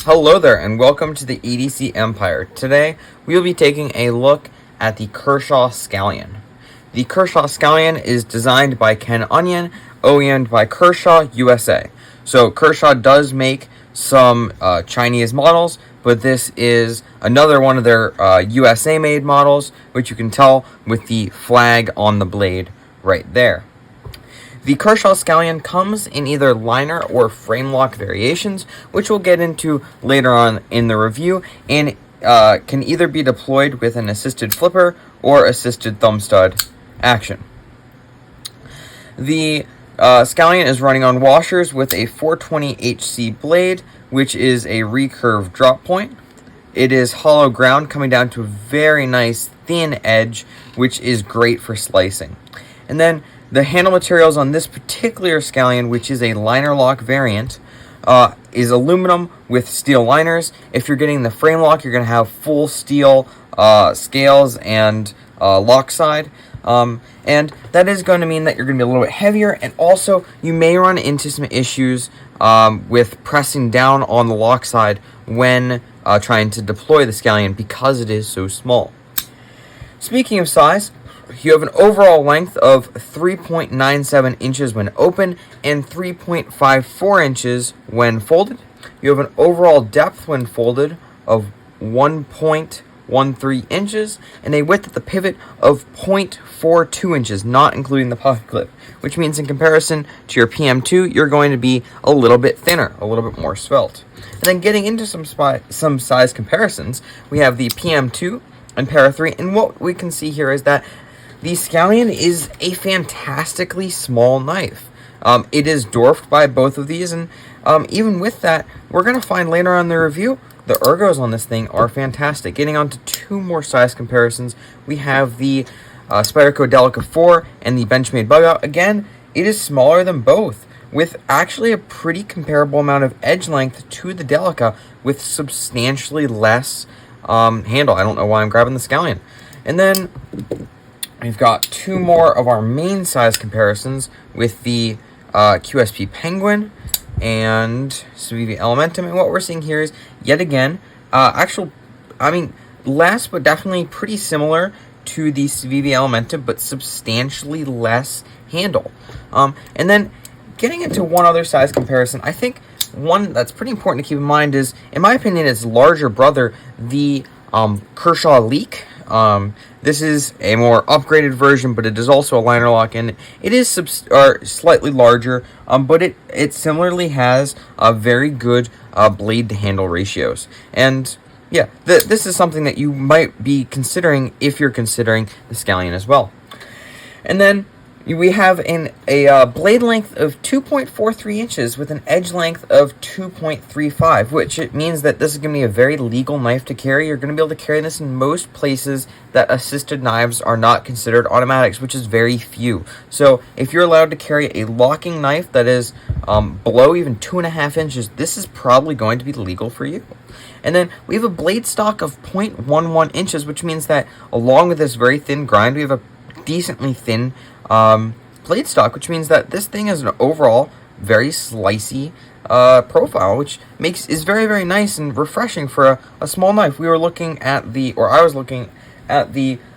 Hello there, and welcome to the EDC Empire. Today, we will be taking a look at the Kershaw Scallion. The Kershaw Scallion is designed by Ken Onion, OEM'd by Kershaw, USA. So, Kershaw does make some Chinese models, but this is another one of their USA-made models, which you can tell with the flag on the blade right there. The Kershaw Scallion comes in either liner or frame lock variations, which we'll get into later on in the review, and can either be deployed with an assisted flipper or assisted thumb stud action. The Scallion is running on washers with a 420HC blade, which is a recurve drop point. It is hollow ground coming down to a very nice thin edge, which is great for slicing. And then the handle materials on this particular Scallion, which is a liner lock variant, is aluminum with steel liners. If you're getting the frame lock, you're going to have full steel scales and lock side. And that is going to mean that you're going to be a little bit heavier, and also you may run into some issues with pressing down on the lock side when trying to deploy the Scallion because it is so small. Speaking of size, you have an overall length of 3.97 inches when open and 3.54 inches when folded. You have an overall depth when folded of 1.13 inches and a width at the pivot of 0.42 inches, not including the pocket clip, which means in comparison to your PM2, you're going to be a little bit thinner, a little bit more svelte. And then getting into some size comparisons, we have the PM2 and Para 3, and what we can see here is that the Scallion is a fantastically small knife. It is dwarfed by both of these, and even with that, we're going to find later on in the review, the ergos on this thing are fantastic. Getting on to two more size comparisons, we have the Spyderco Delica 4 and the Benchmade Bugout. Again, it is smaller than both, with actually a pretty comparable amount of edge length to the Delica, with substantially less handle. I don't know why I'm grabbing the Scallion. And then we've got two more of our main size comparisons with the QSP Penguin and Civivi Elementum. And what we're seeing here is, yet again, less, but definitely pretty similar to the Civivi Elementum, but substantially less handle. And then getting into one other size comparison, I think one that's pretty important to keep in mind is, in my opinion, its larger brother, the Kershaw Leak. This is a more upgraded version, but it is also a liner lock, and it is slightly larger, but it similarly has a very good blade to handle ratios. And yeah, this is something that you might be considering if you're considering the Scallion as well. And then we have a blade length of 2.43 inches with an edge length of 2.35, which it means that this is going to be a very legal knife to carry. You're going to be able to carry this in most places that assisted knives are not considered automatics, which is very few. So if you're allowed to carry a locking knife that is below even 2.5 inches, this is probably going to be legal for you. And then we have a blade stock of 0.11 inches, which means that along with this very thin grind, we have a decently thin blade stock, which means that this thing has an overall very slicey profile, which is very, very nice and refreshing for a small knife. I was looking at the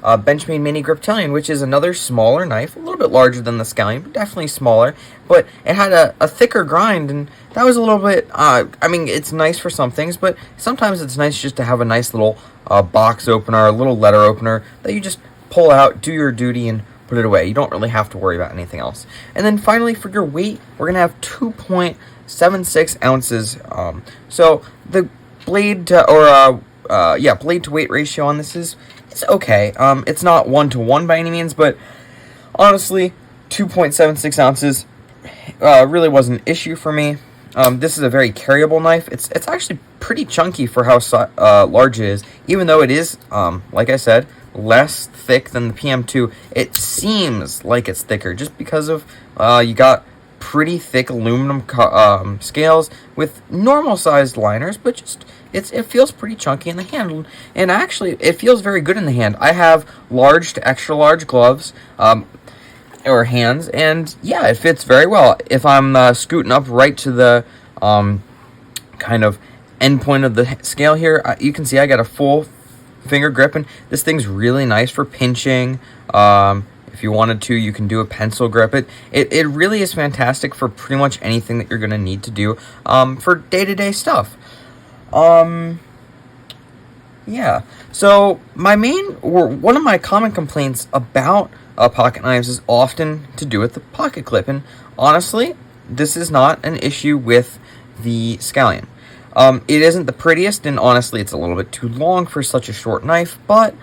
Benchmade Mini Griptilian, which is another smaller knife, a little bit larger than the Scallion, but definitely smaller, but it had a thicker grind, and that was a little bit, it's nice for some things, but sometimes it's nice just to have a nice little box opener, a little letter opener that you just pull out, do your duty, and put it away. You don't really have to worry about anything else. And then finally, for your weight, we're going to have 2.76 ounces. So the blade to weight ratio on this is okay. It's not 1-to-1 by any means, but honestly, 2.76 ounces really wasn't an issue for me. This is a very carryable knife. It's actually pretty chunky for how large it is, even though it is, like I said, less thick than the PM2. It seems like it's thicker just because of you got pretty thick aluminum scales with normal sized liners, but just it feels pretty chunky in the hand, and actually it feels very good in the hand. I have large to extra large gloves or hands, and yeah, it fits very well. If I'm scooting up right to the kind of end point of the scale here, you can see I got a full finger grip, and this thing's really nice for pinching. If you wanted to, you can do a pencil grip. It really is fantastic for pretty much anything that you're going to need to do for day-to-day stuff. Yeah, so one of my common complaints about pocket knives is often to do with the pocket clip, and honestly, this is not an issue with the Scallion. It isn't the prettiest, and honestly, it's a little bit too long for such a short knife, but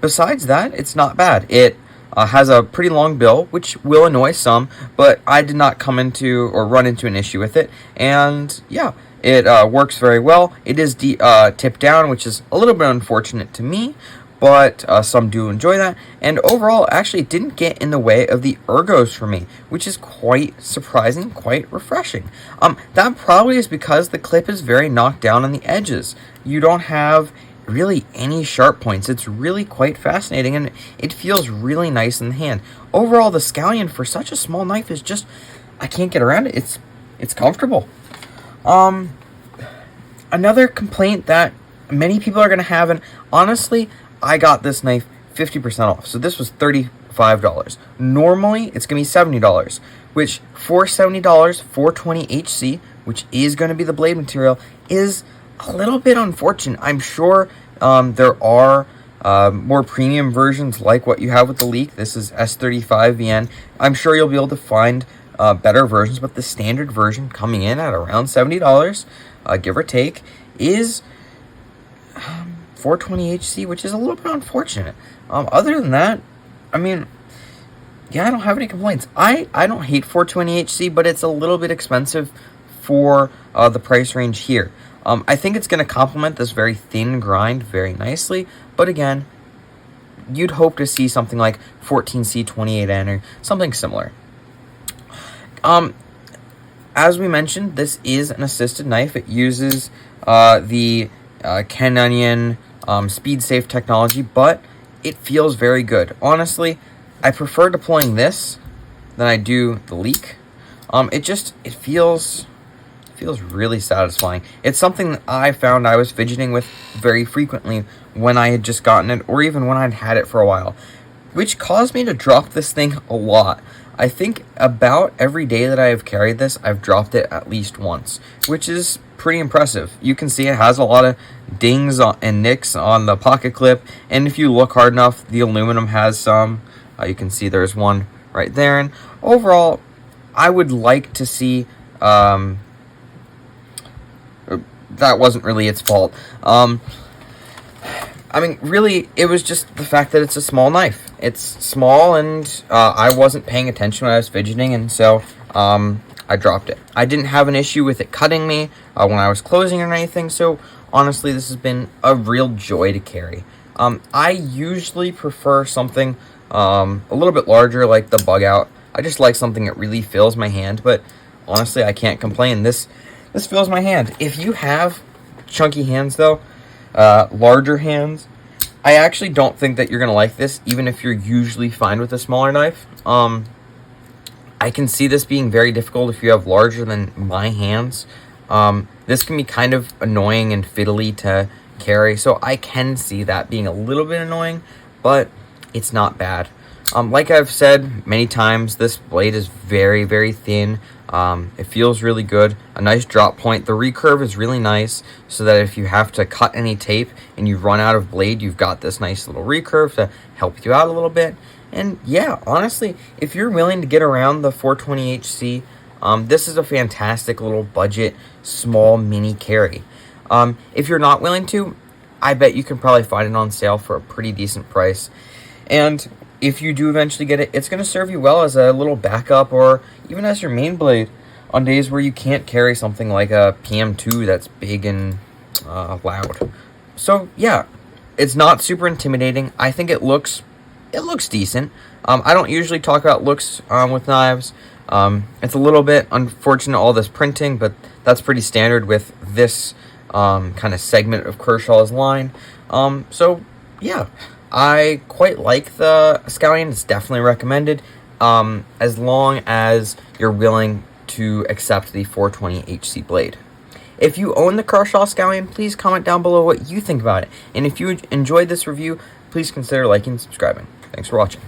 besides that, it's not bad. It has a pretty long bill, which will annoy some, but I did not come into or run into an issue with it, and yeah, it works very well. It is tipped down, which is a little bit unfortunate to me, but some do enjoy that, and overall, actually, it didn't get in the way of the ergos for me, which is quite surprising, quite refreshing. That probably is because the clip is very knocked down on the edges. You don't have really any sharp points. It's really quite fascinating, and it feels really nice in the hand. Overall, the Scallion for such a small knife is just, I can't get around it. It's comfortable. Another complaint that many people are going to have, and honestly, I got this knife 50% off. So this was $35. Normally, it's going to be $70, which for $70, 420 HC, which is going to be the blade material, is a little bit unfortunate. I'm sure there are more premium versions like what you have with the Leak. This is S35VN. I'm sure you'll be able to find better versions, but the standard version coming in at around $70, give or take, is 420 HC, which is a little bit unfortunate. Other than that, I mean, yeah, I don't have any complaints. I don't hate 420 HC, but it's a little bit expensive for the price range here. I think it's going to complement this very thin grind very nicely, but again, you'd hope to see something like 14C28N or something similar. As we mentioned, this is an assisted knife. It uses the Ken Onion speed safe technology, but it feels very good. Honestly, I prefer deploying this than I do the Leak. It feels really satisfying. It's something that I found I was fidgeting with very frequently when I had just gotten it, or even when I'd had it for a while, which caused me to drop this thing a lot. I think about every day that I have carried this, I've dropped it at least once, which is pretty impressive. You can see it has a lot of dings and nicks on the pocket clip, and if you look hard enough, the aluminum has some. You can see there's one right there, and overall, I would like to see... that wasn't really its fault. I mean, really, it was just the fact that it's a small knife. It's small, and I wasn't paying attention when I was fidgeting, and so I dropped it. I didn't have an issue with it cutting me when I was closing or anything, so honestly, this has been a real joy to carry. I usually prefer something a little bit larger, like the Bug Out. I just like something that really fills my hand, but honestly, I can't complain. This fills my hand. If you have chunky hands, though, larger hands, I actually don't think that you're going to like this, even if you're usually fine with a smaller knife. I can see this being very difficult if you have larger than my hands. This can be kind of annoying and fiddly to carry, so I can see that being a little bit annoying, but it's not bad. Like I've said many times, this blade is very, very thin. It feels really good. A nice drop point. The recurve is really nice, so that if you have to cut any tape and you run out of blade, you've got this nice little recurve to help you out a little bit. And yeah, honestly, if you're willing to get around the 420 HC, this is a fantastic little budget, small mini carry. If you're not willing to, I bet you can probably find it on sale for a pretty decent price. And if you do eventually get it, it's going to serve you well as a little backup or even as your main blade on days where you can't carry something like a PM2 that's big and loud. So yeah, it's not super intimidating. I think it looks decent. I don't usually talk about looks with knives. It's a little bit unfortunate, all this printing, but that's pretty standard with this kind of segment of Kershaw's line. So yeah, I quite like the Scallion. It's definitely recommended, as long as you're willing to accept the 420 HC blade. If you own the Kershaw Scallion, please comment down below what you think about it. And if you enjoyed this review, please consider liking and subscribing. Thanks for watching.